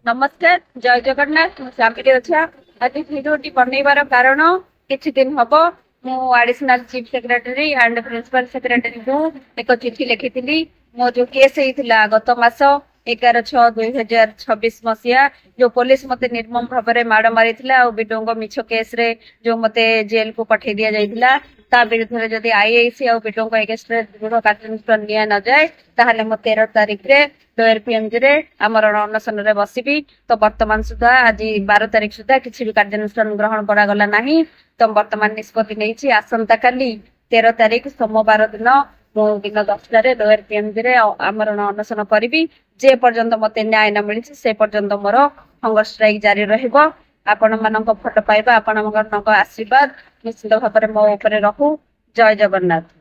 नमस्कार जय जगन्नाथ श्यामिली अच्छा आज भिडियोटी बनइबार कारण किछि दिन हम मु additional chief secretary and principal secretary को एक चिठी लिखी मो जो केस होता गत मास 11/6/2026 मसीहा जो पुलिस मते निर्मम भाव में माड़ मारी विडोंग मिछ केस रे जो मते जेल को पठे दिया जाइथिला ता विरुद्ध जदि आईआईसी और विडोंग एगेंस्ट दृढ़ कार्यानुष्ठान निया न जाए ताहले मो 13 तारिख रे लोयर पीएमजी रे आमर अनशन रे बसिबी। तो वर्तमान सुधा आज 12 तारिख सुधा किसी भी कार्यानुष्ठान ग्रहण करा गला नाही। तो वर्तमान निष्पत्ति नहीं आसंता काली 13 तारिख सोमवार दिन दिन 10 लोयर पीएमजी रे आमर अनशन करी जे पर्यंत मते न्याय न मिली से पर्यंत मोर हंगर स्ट्राइक जारी रहिबो। आपण मानक फोटो पाइबा आपण मानक आशीर्वाद निश्चित भाव में मो ऊपर रहू। जय जगन्नाथ।